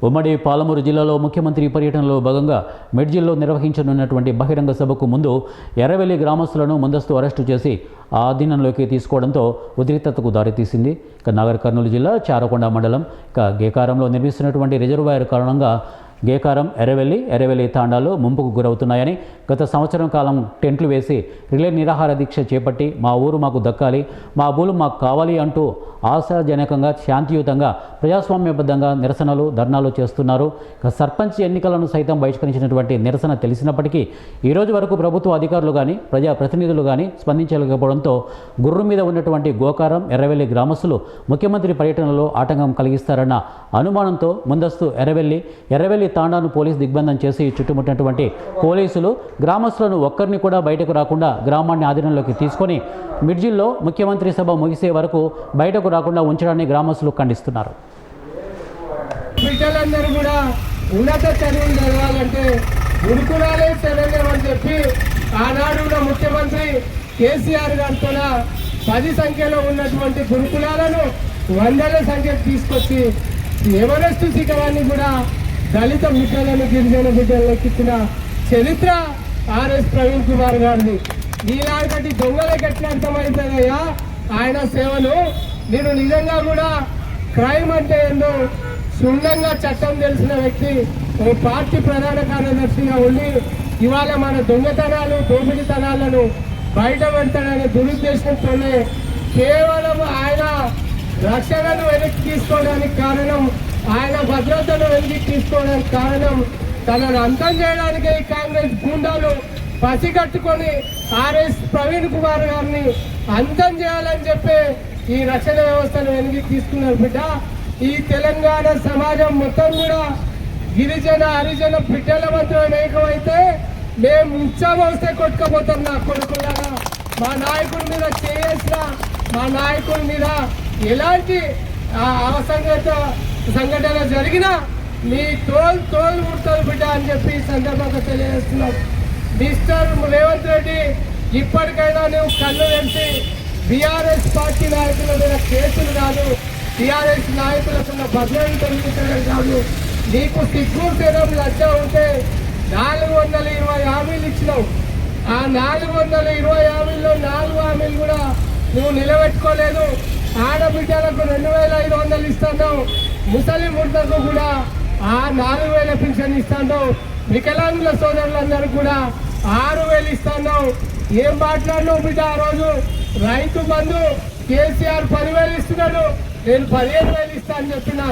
ఉమ్మడి పాలమూరు జిల్లాలో ముఖ్యమంత్రి పర్యటనలో భాగంగా మెడ్జిల్లో నిర్వహించనున్నటువంటి బహిరంగ సభకు ముందు ఎర్రవెల్లి గ్రామస్తులను ముందస్తు అరెస్టు చేసి ఆధీనంలోకి తీసుకోవడంతో ఉద్రిక్తతకు దారితీసింది. నాగర్ కర్నూలు జిల్లా చారకొండ మండలం గేకారంలో నిర్మిస్తున్నటువంటి రిజర్వాయర్ కారణంగా గేకారం ఎర్రవెల్లి తాండాలు ముంపుకు గురవుతున్నాయని గత సంవత్సరం కాలం టెంట్లు వేసి రిలే నిరాహార దీక్ష చేపట్టి మా ఊరు మాకు దక్కాలి, మా భూలు మాకు కావాలి అంటూ ఆశాజనకంగా శాంతియుతంగా ప్రజాస్వామ్యబద్ధంగా నిరసనలు ధర్నాలు చేస్తున్నారు. సర్పంచ్ ఎన్నికలను సైతం బహిష్కరించినటువంటి నిరసన తెలిసినప్పటికీ ఈరోజు వరకు ప్రభుత్వ అధికారులు కానీ ప్రజాప్రతినిధులు కానీ స్పందించలేకపోవడంతో గుర్రు మీద ఉన్నటువంటి గోకారం ఎర్రవెల్లి గ్రామస్తులు ముఖ్యమంత్రి పర్యటనలో ఆటంకం కలిగిస్తారన్న అనుమానంతో ముందస్తు ఎర్రవెల్లి తాండాను పోలీసు దిగ్బంధం చేసి చుట్టుముట్టినటువంటి పోలీసులు గ్రామస్తులను ఒక్కరిని కూడా బయటకు రాకుండా గ్రామాన్ని ఆధీనంలోకి తీసుకొని మిడ్జిల్లో ముఖ్యమంత్రి సభ ముగిసే వరకు బయటకు రాకుండా ఉంచడాన్ని గ్రామస్తులు ఖండిస్తున్నారు. బిడ్డలందరూ కూడా ఉన్నత చదువులు జరగాలంటే గురుకులాలే శరణ్యం అని చెప్పి ఆనాడు ముఖ్యమంత్రి కేసీఆర్ గారితో 10 సంఖ్యలో ఉన్నటువంటి గురుకులాలను 100ల సంఖ్యకు తీసుకొచ్చి ఎవరెస్ట్ శిఖరాన్ని కూడా దళిత బిడ్డలను గిరిజన బిడ్డలను ఎక్కించిన చరిత్ర ఆర్ఎస్ ప్రవీణ్ కుమార్ గారిది. నీలాంటి దొంగలకు ఎట్లా అర్థమవుతుందయ్యా ఆయన సేవలు? నేను నిజంగా కూడా క్రైమ్ అంటే ఏందో క్షుణ్ణంగా చట్టం తెలిసిన వ్యక్తి, ఓ పార్టీ ప్రధాన కార్యదర్శిగా ఉండి ఇవాళ మన దొంగతనాలు దోపిడీతనాలను బయట పెడతాడనే దురుద్దేశంతోనే కేవలం ఆయన రక్షణను వెనక్కి తీసుకోవడానికి కారణం, ఆయన భద్రతను వెనక్కి తీసుకోవడానికి కారణం, తనను అంతం చేయడానికి ఈ కాంగ్రెస్ గూండాలు పసిగట్టుకొని ఆర్ఎస్ ప్రవీణ్ కుమార్ గారిని అంతం చేయాలని చెప్పి ఈ రక్షణ వ్యవస్థను వెనక్కి తీసుకున్నారు. బిడ్డ, ఈ తెలంగాణ సమాజం మొత్తం కూడా గిరిజన హరిజన బిడ్డల మధ్య ఏకమైతే మేము ఉత్సవస్తే కొట్టుకపోతాం. నా కొడుకులారా, మా నాయకుడి మీద చేసిన మా నాయకుడి మీద ఎలాంటి సంఘటన జరిగినా మీ తోలు ముడతారు బిడ్డ అని చెప్పి ఈ సందర్భంగా తెలియజేస్తున్నాం. మిస్టర్ రేవంత్ రెడ్డి, ఇప్పటికైనా నువ్వు కళ్ళు తెరిచి బీఆర్ఎస్ పార్టీ నాయకుల మీద కేసులు కాదు, టీఆర్ఎస్ నాయకులకున్న భద్రతను తొలగించడం కాదు, నీకు సిగ్గు తీరం లజ్జ ఉంటే 420 హామీలు ఇచ్చినావు. ఆ 420 హామీల్లో 4 హామీలు కూడా నువ్వు నిలబెట్టుకోలేదు. ఆడబిడ్డలకు 2500 ఇస్తున్నావు, ముసలి ముద్దకు కూడా 4000 పెన్షన్ ఇస్తున్నావు, వికలాంగుల సోదరులందరూ కూడా 6000 ఇస్తున్నావు. ఏం మాట్లాడినావు బిడ్డ? ఆ రోజు రైతు బంధు కేసీఆర్ 10,000 ఇస్తున్నాడు, నేను 15,000 ఇస్తా అని చెప్పిన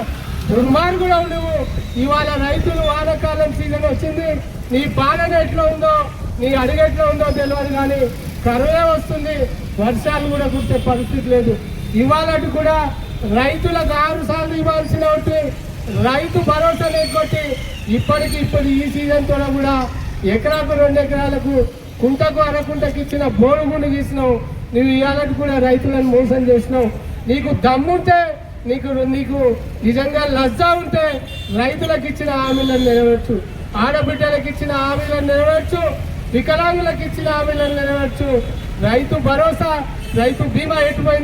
దుర్మార్గుడు నువ్వు. ఇవాళ రైతులు వానాకాలం సీజన్ వచ్చింది, నీ పాలన ఎట్లా ఉందో నీ అడుగు ఎట్లా ఉందో తెలియదు, కానీ కరువే వస్తుంది, వర్షాలు కూడా కుట్టే పరిస్థితి లేదు. ఇవాళ కూడా రైతులకు 6 సార్లు ఇవ్వాల్సిన రైతు భరోసా లేకొట్టి ఇప్పుడు ఈ సీజన్తో కూడా ఎకరాకు 2 ఎకరాలకు కుంటకు అరకుంటకి ఇచ్చిన బోరుగుండు గీసినావు. నువ్వు ఇవాళ కూడా రైతులను మోసం చేసినావు. నీకు దమ్ముంటే, నీకు నిజంగా లజ్జ ఉంటే రైతులకు ఇచ్చిన హామీలను నెరవేర్చు, ఆడబిడ్డలకు ఇచ్చిన హామీలను నెరవేర్చు, వికలాంగులకు ఇచ్చిన హామీలను నెరవేర్చు. రైతు భరోసా, రైతు బీమా ఎటుపోయింది?